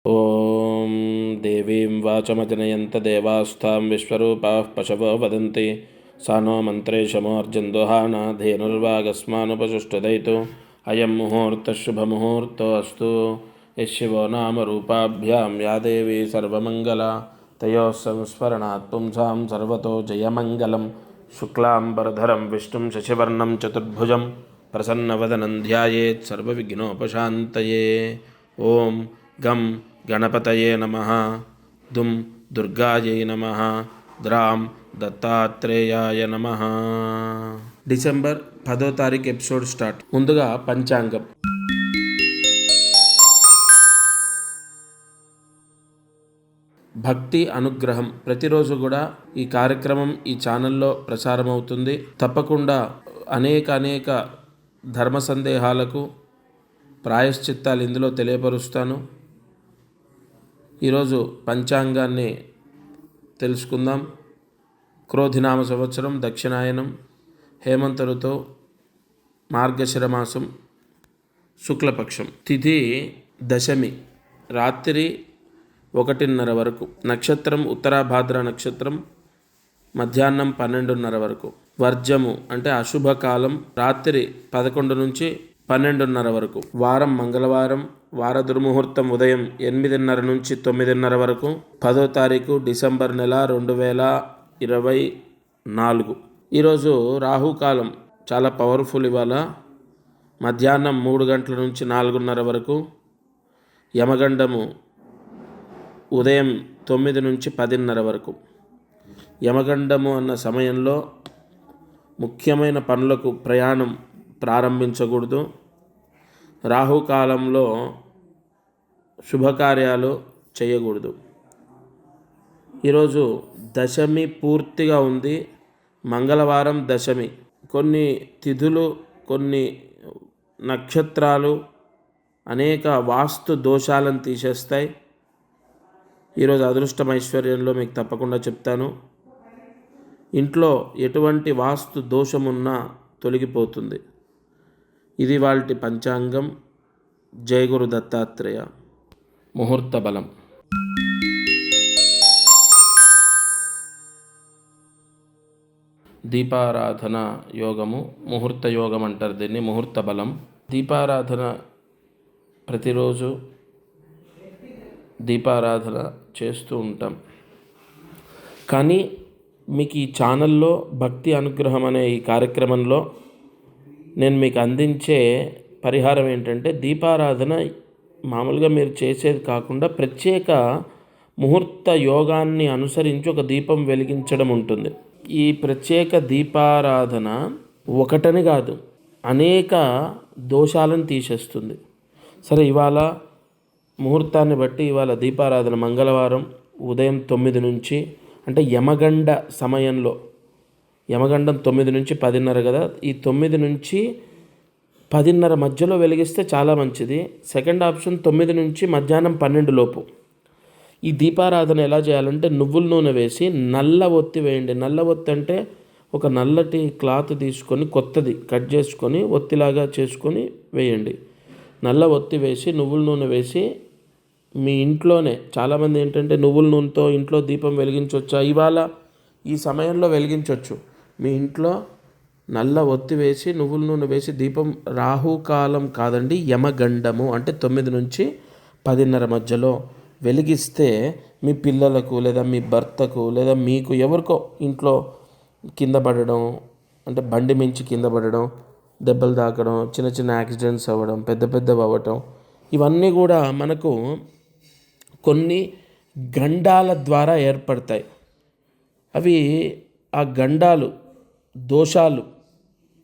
ఓం దేవీం వాచమజనయంత దేవాస్తాం విశ్వరూపాః పశవో వదంతి సా नो మంత్రేశమోర్జందుహానా ధేనుర్వాగస్మానుపసుష్టదైతు అయం ముహూర్తః శుభముహూర్తో అస్తు యశివో నామ రూపాభ్యాం యా దేవీ సర్వమంగళా తయోః సంస్మరణాత్ పుంసాం సర్వతో జయమంగళం శుక్లాంబరధరం విష్ణుం శశివర్ణం చతుర్భుజం ప్రసన్నవదనం ధ్యాయేత్ సర్వవిఘ్నోపశాంతయే. ఓం గం గణపతయే నమః, దుం దుర్గాయై నమః, ద్రాం దత్తాత్రేయాయ నమః. డిసెంబర్ 10వ తారీఖు ఎపిసోడ్ స్టార్ట్. ముందుగా పంచాంగం. భక్తి అనుగ్రహం ప్రతిరోజు కూడా ఈ కార్యక్రమం ఈ ఛానల్లో ప్రసారం అవుతుంది. తప్పకుండా అనేక ధర్మ సందేహాలకు ప్రాయశ్చిత్తాలు ఇందులో తెలియపరుస్తాను. ఈరోజు పంచాంగాన్ని తెలుసుకుందాం. క్రోధినామ సంవత్సరం, దక్షిణాయనం, హేమంత ఋతువు, మార్గశిర మాసం, శుక్లపక్షం. తిథి దశమి, రాత్రి 1:30 వరకు. నక్షత్రం ఉత్తరాభాద్ర నక్షత్రం, మధ్యాహ్నం 12:30 వరకు. వర్జము అంటే అశుభకాలం, రాత్రి 11 నుంచి 12:30 వరకు. వారం మంగళవారం. వార దుర్ముహూర్తం ఉదయం 8:30 నుంచి 9:30 వరకు. 10వ తారీఖు డిసెంబర్ నెల 2024. ఈరోజు రాహుకాలం చాలా పవర్ఫుల్. ఇవాళ మధ్యాహ్నం 3 గంటల నుంచి 4:30 వరకు. యమగండము ఉదయం 9 నుంచి 10:30 వరకు. యమగండము అన్న సమయంలో ముఖ్యమైన పనులకు ప్రయాణం ప్రారంభించకూడదు. రాహుకాలంలో శుభకార్యాలు చేయకూడదు. ఈరోజు దశమి పూర్తిగా ఉంది. మంగళవారం దశమి. కొన్ని తిథులు, కొన్ని నక్షత్రాలు అనేక వాస్తు దోషాలను తీసేస్తాయి. ఈరోజు అదృష్టం ఐశ్వర్యంలో మీకు తప్పకుండా చెప్తాను. ఇంట్లో ఎటువంటి వాస్తు దోషమున్నా తొలగిపోతుంది. ఇది వాల్టి పంచాంగం. జై గురు దత్తాత్రేయ. ముహూర్త బలం. దీపారాధన యోగము, ముహూర్త యోగం అంటారు దీన్ని. ముహూర్త బలం. దీపారాధన ప్రతిరోజు దీపారాధన చేస్తూ ఉంటాం. కానీ మీకు ఈ ఛానల్లో భక్తి అనుగ్రహం అనే ఈ కార్యక్రమంలో నేను మీకు అందించే పరిహారం ఏంటంటే, దీపారాధన మామూలుగా మీరు చేసేది కాకుండా ప్రత్యేక ముహూర్త యోగాన్ని అనుసరించి ఒక దీపం వెలిగించడం ఉంటుంది. ఈ ప్రత్యేక దీపారాధన ఒకటని కాదు, అనేక దోషాలను తీసేస్తుంది. సరే, ఇవాళ ముహూర్తాన్ని బట్టి ఇవాళ దీపారాధన మంగళవారం ఉదయం 9 నుంచి, అంటే యమగండ సమయంలో, యమగండం 9 నుంచి 10:30 కదా. ఈ 9 నుంచి 10:30 మధ్యలో వెలిగిస్తే చాలా మంచిది. సెకండ్ ఆప్షన్ 9 నుంచి మధ్యాహ్నం 12 లోపు. ఈ దీపారాధన ఎలా చేయాలంటే, నువ్వుల నూనె వేసి నల్ల ఒత్తి వేయండి. నల్ల ఒత్తి అంటే ఒక నల్లటి క్లాత్ తీసుకొని కొత్తది కట్ చేసుకొని ఒత్తిలాగా చేసుకొని వేయండి. నల్ల ఒత్తి వేసి నువ్వుల నూనె వేసి మీ ఇంట్లోనే, చాలామంది ఏంటంటే నువ్వుల నూనెతో ఇంట్లో దీపం వెలిగించవచ్చా? ఇవాళ ఈ సమయంలో వెలిగించవచ్చు. మీ ఇంట్లో నల్ల ఒత్తి వేసి నువ్వుల నూనె వేసి దీపం, రాహుకాలం కాదండి, యమగండము అంటే 9 నుంచి 10:30 మధ్యలో వెలిగిస్తే మీ పిల్లలకు లేదా మీ భర్తకు లేదా మీకు ఎవరికో ఇంట్లో కింద పడడం, అంటే బండి మించి కింద పడడం, దెబ్బలు తాకడం, చిన్న యాక్సిడెంట్స్ అవ్వడం, పెద్దవి అవ్వటం, ఇవన్నీ కూడా మనకు కొన్ని గండాల ద్వారా ఏర్పడతాయి. అవి ఆ గండాలు, దోషాలు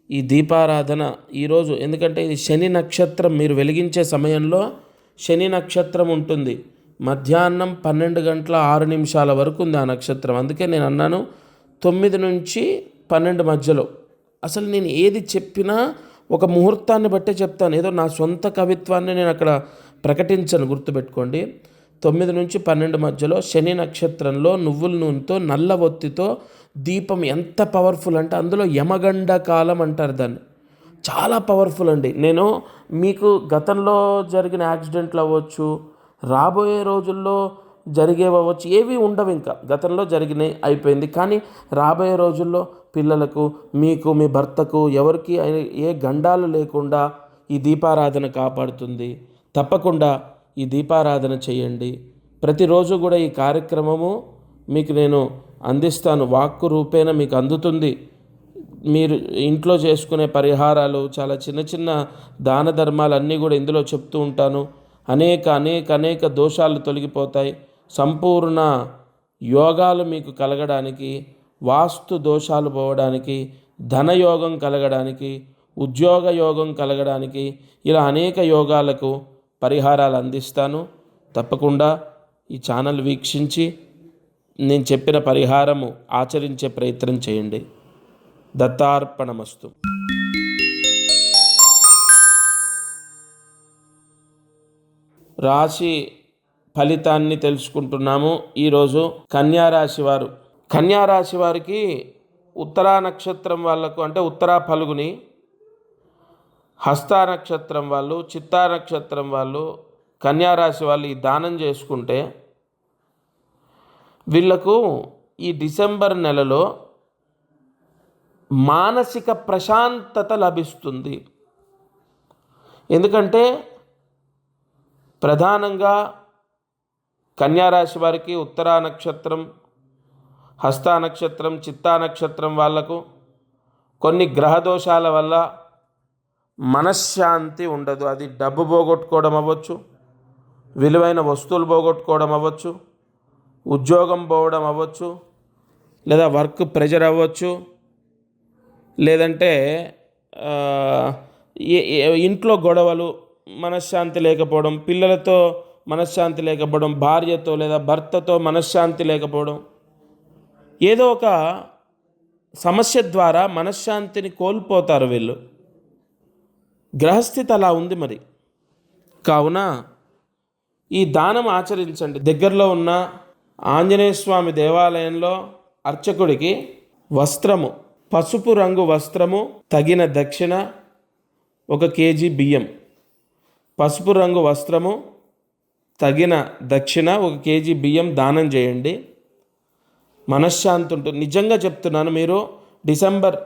ఈ దీపారాధన ఈరోజు, ఎందుకంటే ఇది శని నక్షత్రం. మీరు వెలిగించే సమయంలో శని నక్షత్రం ఉంటుంది. మధ్యాహ్నం 12:06 వరకు ఉంది ఆ నక్షత్రం. అందుకే నేను అన్నాను 9 నుంచి 12 మధ్యలో. అసలు నేను ఏది చెప్పినా ఒక ముహూర్తాన్ని బట్టే చెప్తాను. ఏదో నా సొంత కవిత్వాన్ని నేను అక్కడ ప్రకటించను, గుర్తుపెట్టుకోండి. 9 నుంచి 12 మధ్యలో శని నక్షత్రంలో నువ్వుల నూనెతో నల్ల ఒత్తితో దీపం ఎంత పవర్ఫుల్ అంటే, అందులో యమగండ కాలం అంటారు దాన్ని. చాలా పవర్ఫుల్ అండి. నేను మీకు గతంలో జరిగిన యాక్సిడెంట్లు అవ్వచ్చు, రాబోయే రోజుల్లో జరిగేవచ్చు, ఏవి ఉండవు, ఇంకా గతంలో జరిగినాయి అయిపోయింది. కానీ రాబోయే రోజుల్లో పిల్లలకు, మీకు, మీ భర్తకు, ఎవరికి ఏ గండాలు లేకుండా ఈ దీపారాధన కాపాడుతుంది. తప్పకుండా ఈ దీపారాధన చేయండి. ప్రతిరోజు కూడా ఈ కార్యక్రమము మీకు నేను అందిస్తాను, వాక్కు రూపేణ మీకు అందుతుంది. మీరు ఇంట్లో చేసుకునే పరిహారాలు, చాలా చిన్న చిన్న దాన ధర్మాలు అన్నీ కూడా ఇందులో చెప్తూ ఉంటాను. అనేక అనేక అనేక దోషాలు తొలగిపోతాయి. సంపూర్ణ యోగాలు మీకు కలగడానికి, వాస్తు దోషాలు పోవడానికి, ధనయోగం కలగడానికి, ఉద్యోగ యోగం కలగడానికి, ఇలా అనేక యోగాలకు పరిహారాలు అందిస్తాను. తప్పకుండా ఈ ఛానల్ వీక్షించి నేను చెప్పిన పరిహారము ఆచరించే ప్రయత్నం చేయండి. దత్తార్పణమస్తు. రాశి ఫలితాన్ని తెలుసుకుంటున్నాము. ఈరోజు కన్యారాశి వారికి ఉత్తరా నక్షత్రం వాళ్ళకు, అంటే ఉత్తరా ఫల్గుని, హస్తా నక్షత్రం వాళ్ళు, చిత్తా నక్షత్రం వాళ్ళు, కన్యారాశి వాళ్ళు ఈ దానం చేసుకుంటే వీళ్లకు ఈ డిసెంబర్ నెలలో మానసిక ప్రశాంతత లభిస్తుంది. ఎందుకంటే ప్రధానంగా కన్యారాశి వారికి ఉత్తరా నక్షత్రం, హస్తా నక్షత్రం, చిత్తా నక్షత్రం వాళ్లకు కొన్ని గ్రహదోషాల వల్ల మనశ్శాంతి ఉండదు. అది డబ్బు పోగొట్టుకోవడం అవ్వచ్చు, విలువైన వస్తువులు పోగొట్టుకోవడం అవ్వచ్చు, ఉద్యోగం పోవడం అవ్వచ్చు, లేదా వర్క్ ప్రెజర్ అవ్వచ్చు, లేదంటే ఇంట్లో గొడవలు, మనశ్శాంతి లేకపోవడం, పిల్లలతో మనశ్శాంతి లేకపోవడం, భార్యతో లేదా భర్తతో మనశ్శాంతి లేకపోవడం, ఏదో ఒక సమస్య ద్వారా మనశ్శాంతిని కోల్పోతారు వీళ్ళు. గ్రహస్థితి అలా ఉంది మరి. కావున ఈ దానం ఆచరించండి. దగ్గరలో ఉన్న ఆంజనేయ స్వామి దేవాలయంలో అర్చకుడికి వస్త్రము, పసుపు రంగు వస్త్రము, తగిన దక్షిణ 1 కేజీ బియ్యం, పసుపు రంగు వస్త్రము, తగిన దక్షిణ 1 కేజీ బియ్యం దానం చేయండి. మనశ్శాంతి ఉంటుంది. నిజంగా చెప్తున్నాను, మీరు డిసెంబర్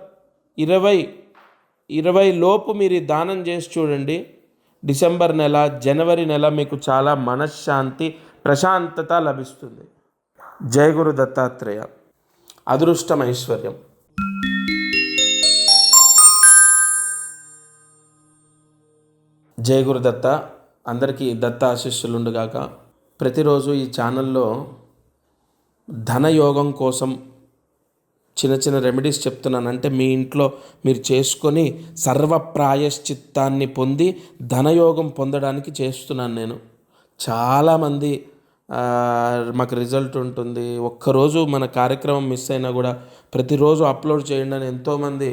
20 లోపు మీరు దానం చేసి చూడండి. డిసెంబర్ నెల, జనవరి నెల మీకు చాలా మనశ్శాంతి, ప్రశాంతత లభిస్తుంది. జయ గురు దత్తాత్రేయ. అదృష్టం, ఐశ్వర్యం. జయ గురు దత్త. అందరికీ దత్త ఆశీస్సులుండుగాక. ప్రతిరోజు ఈ ఛానల్లో ధనయోగం కోసం చిన్న చిన్న రెమెడీస్ చెప్తున్నాను. అంటే మీ ఇంట్లో మీరు చేసుకొని సర్వప్రాయశ్చిత్తాన్ని పొంది ధనయోగం పొందడానికి చేస్తున్నాను నేను. చాలామంది మాకు రిజల్ట్ ఉంటుంది, ఒక్కరోజు మన కార్యక్రమం మిస్ అయినా కూడా ప్రతిరోజు అప్లోడ్ చేయండి అని ఎంతోమంది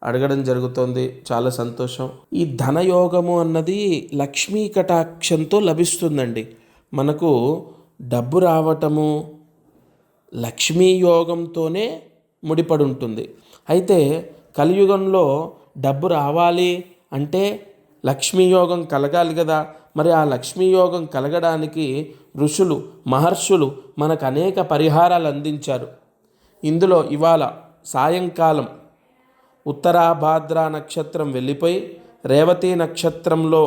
అడగడం జరుగుతుంది. చాలా సంతోషం. ఈ ధనయోగము అన్నది లక్ష్మీ కటాక్షంతో లభిస్తుందండి. మనకు డబ్బు రావటము లక్ష్మీ యోగంతోనే ముడిపడి ఉంటుంది. అయితే కలియుగంలో డబ్బు రావాలి అంటే లక్ష్మీ యోగం కలగాలి కదా. మరి ఆ లక్ష్మీ యోగం కలగడానికి ఋషులు, మహర్షులు మనకు అనేక పరిహారాలు అందించారు. ఇందులో ఇవాళ సాయంకాలం ఉత్తరాభాద్ర నక్షత్రం వెళ్ళిపోయి రేవతి నక్షత్రంలో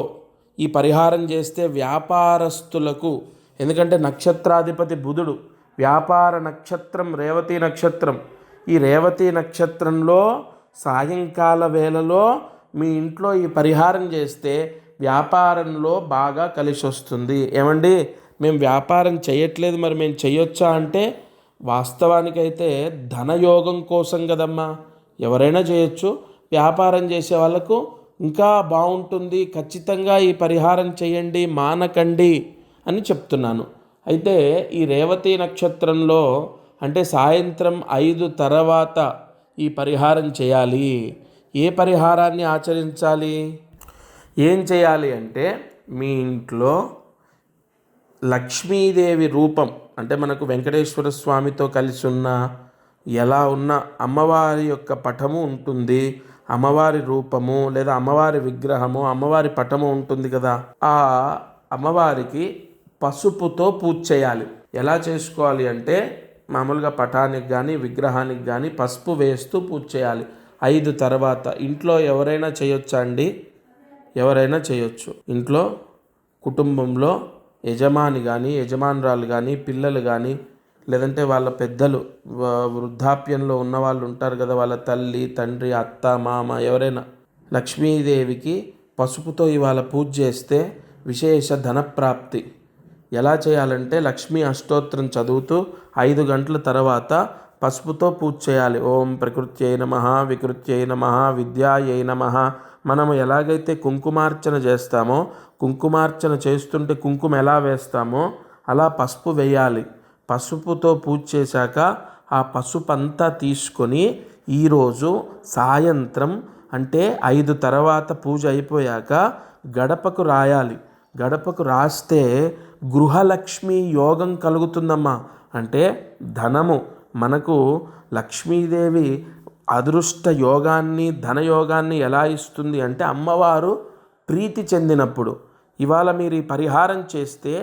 ఈ పరిహారం చేస్తే వ్యాపారస్తులకు, ఎందుకంటే నక్షత్రాధిపతి బుధుడు, వ్యాపార నక్షత్రం రేవతి నక్షత్రం. ఈ రేవతి నక్షత్రంలో సాయంకాల వేళలో మీ ఇంట్లో ఈ పరిహారం చేస్తే వ్యాపారంలో బాగా కలిసి వస్తుంది. ఏమండి, మేము వ్యాపారం చేయట్లేదు, మరి మేము చేయొచ్చా అంటే వాస్తవానికైతే ధనయోగం కోసం కదమ్మా, ఎవరైనా చేయొచ్చు. వ్యాపారం చేసే వాళ్ళకు ఇంకా బాగుంటుంది. ఖచ్చితంగా ఈ పరిహారం చేయండి, మానకండి అని చెప్తున్నాను. అయితే ఈ రేవతి నక్షత్రంలో అంటే సాయంత్రం 5 తర్వాత ఈ పరిహారం చేయాలి. ఏ పరిహారాన్ని ఆచరించాలి, ఏం చేయాలి అంటే మీ ఇంట్లో లక్ష్మీదేవి రూపం, అంటే మనకు వెంకటేశ్వర స్వామితో కలిసి ఉన్న, ఎలా ఉన్న అమ్మవారి యొక్క పటము ఉంటుంది, అమ్మవారి రూపము లేదా అమ్మవారి విగ్రహము, అమ్మవారి పటము ఉంటుంది కదా. ఆ అమ్మవారికి పసుపుతో పూజ చేయాలి. ఎలా చేసుకోవాలి అంటే మామూలుగా పటానికి కానీ విగ్రహానికి కానీ పసుపు వేస్తూ పూజ చేయాలి. 5 తర్వాత ఇంట్లో ఎవరైనా చేయొచ్చా అండి? ఎవరైనా చేయొచ్చు. ఇంట్లో కుటుంబంలో యజమాని కానీ యజమానురాలు కానీ పిల్లలు కానీ లేదంటే వాళ్ళ పెద్దలు వృద్ధాప్యంలో ఉన్న వాళ్ళు ఉంటారు కదా, వాళ్ళ తల్లి తండ్రి అత్త మామ ఎవరైనా లక్ష్మీదేవికి పసుపుతో ఇవాళ పూజ చేస్తే విశేష ధనప్రాప్తి. ఎలా చేయాలంటే లక్ష్మీ అష్టోత్తరం చదువుతూ 5 గంటల తర్వాత పసుపుతో పూజ చేయాలి. ఓం ప్రకృత్యై నమః, వికృత్యై నమః, విద్యాయై నమః. మనము ఎలాగైతే కుంకుమార్చన చేస్తామో, కుంకుమార్చన చేస్తుంటే కుంకుమ ఎలా వేస్తామో అలా పసుపు వేయాలి. పసుపుతో పూజ చేశాక ఆ పసుపు అంతా తీసుకొని ఈరోజు సాయంత్రం అంటే 5 తర్వాత పూజ అయిపోయాక గడపకు రాయాలి. గడపకు రాస్తే గృహలక్ష్మి యోగం కలుగుతుందమ్మా. అంటే ధనము మనకు లక్ష్మీదేవి అదృష్ట యోగాన్ని ధనయోగాన్ని ఎలా ఇస్తుంది అంటే అమ్మవారు ప్రీతి చెందినప్పుడు. ఇవాళ మీరు ఈ పరిహారం చేస్తే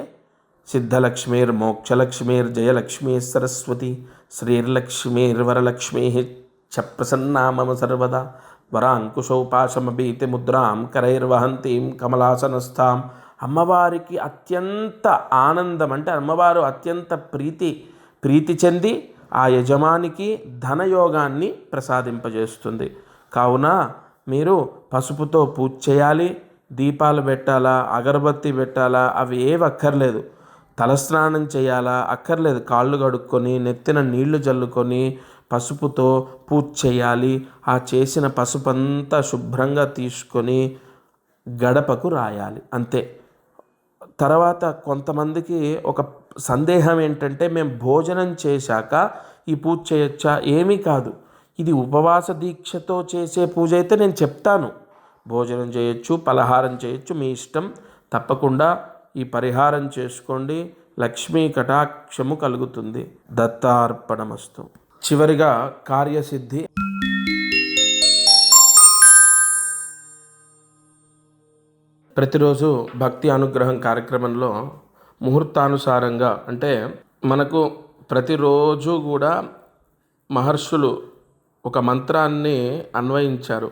సిద్ధలక్ష్మీర్ మోక్షలక్ష్మీర్ జయలక్ష్మీ సరస్వతి శ్రీర్లక్ష్మీర్ వరలక్ష్మీ చ ప్రసన్నా మమ సర్వదా వరాంకుశౌపాశమభీతి ముద్రాం కరైర్వహంతీం కమలాసనస్థాం. అమ్మవారికి అత్యంత ఆనందం అంటే అమ్మవారు అత్యంత ప్రీతి చెంది ఆ యజమానికి ధనయోగాన్ని ప్రసాదింపజేస్తుంది. కావున మీరు పసుపుతో పూజ చేయాలి. దీపాలు పెట్టాలా, అగరబత్తి పెట్టాలా, అవి ఏవి అక్కర్లేదు. తలస్నానం చేయాలా అక్కర్లేదు. కాళ్ళు కడుక్కొని నెత్తిన నీళ్లు జల్లుకొని పసుపుతో పూజ చేయాలి. ఆ చేసిన పసుపంతా శుభ్రంగా తీసుకొని గడపకు రాయాలి, అంతే. తర్వాత కొంతమందికి ఒక సందేహం ఏంటంటే మేము భోజనం చేశాక ఈ పూజ చేయొచ్చా? ఏమీ కాదు. ఇది ఉపవాస దీక్షతో చేసే పూజ అయితే నేను చెప్తాను. భోజనం చేయొచ్చు, పలహారం చేయొచ్చు, మీ ఇష్టం. తప్పకుండా ఈ పరిహారం చేసుకోండి. లక్ష్మీ కటాక్షము కలుగుతుంది. దత్తార్పణమస్తు. చివరిగా కార్యసిద్ధి. ప్రతిరోజు భక్తి అనుగ్రహం కార్యక్రమంలో ముహూర్తానుసారంగా అంటే మనకు ప్రతిరోజు కూడా మహర్షులు ఒక మంత్రాన్ని అన్వయించారు,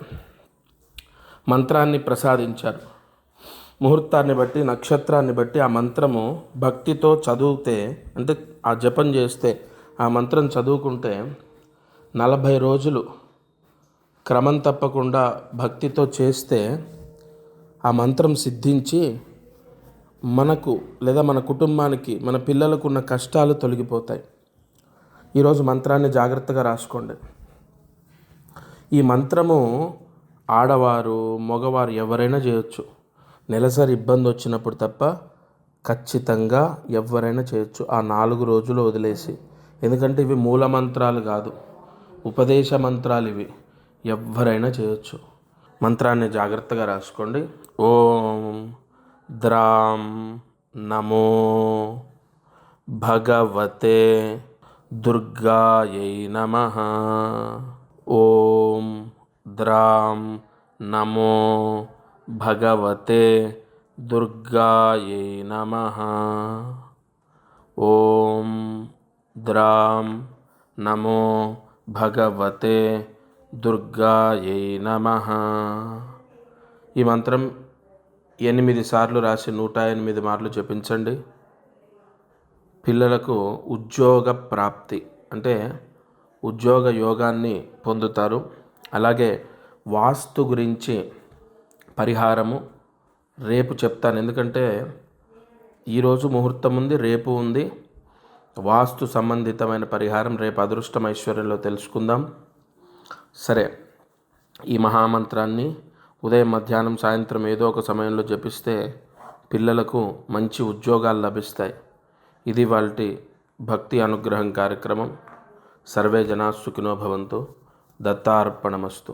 మంత్రాన్ని ప్రసాదించారు. ముహూర్తాన్ని బట్టి నక్షత్రాన్ని బట్టి ఆ మంత్రము భక్తితో చదివితే అంటే ఆ జపం చేస్తే ఆ మంత్రం చదువుకుంటే 40 రోజులు క్రమం తప్పకుండా భక్తితో చేస్తే ఆ మంత్రం సిద్ధించి మనకు లేదా మన కుటుంబానికి మన పిల్లలకు ఉన్న కష్టాలు తొలగిపోతాయి. ఈరోజు మంత్రాన్ని జాగ్రత్తగా రాసుకోండి. ఈ మంత్రము ఆడవారు మగవారు ఎవరైనా చేయొచ్చు. నెలసరి ఇబ్బంది వచ్చినప్పుడు తప్ప ఖచ్చితంగా ఎవరైనా చేయొచ్చు ఆ 4 రోజులు వదిలేసి. ఎందుకంటే ఇవి మూల మంత్రాలు కాదు, ఉపదేశ మంత్రాలు ఇవి. ఎవరైనా చేయొచ్చు. మంత్రాన్ని జాగ్రత్తగా రాసుకోండి. ఓం ద్రాం నమో భగవతే దుర్గాయై నమః. ఓం ద్రాం నమో భగవతే దుర్గాయై నమః. ఓం ద్రాం నమో భగవతే దుర్గాయై నమః. ఈ మంత్రం 8 సార్లు రాసి 108 మార్లు జపించండి. పిల్లలకు ఉద్యోగ ప్రాప్తి అంటే ఉద్యోగ యోగాన్ని పొందుతారు. అలాగే వాస్తు గురించి పరిహారము రేపు చెప్తాను. ఎందుకంటే ఈరోజు ముహూర్తం ఉంది, రేపు ఉంది. వాస్తు సంబంధితమైన పరిహారం రేపు అదృష్టం ఐశ్వర్యంలో తెలుసుకుందాం. సరే, ఈ మహామంత్రాన్ని ఉదయం మధ్యాహ్నం సాయంత్రం ఏదో ఒక సమయంలో జపిస్తే పిల్లలకు మంచి ఉద్యోగాలు లభిస్తాయి. ఇది వాల్టి భక్తి అనుగ్రహం కార్యక్రమం. సర్వే జనా సుఖినో భవంతు. దత్తార్పణమస్తు.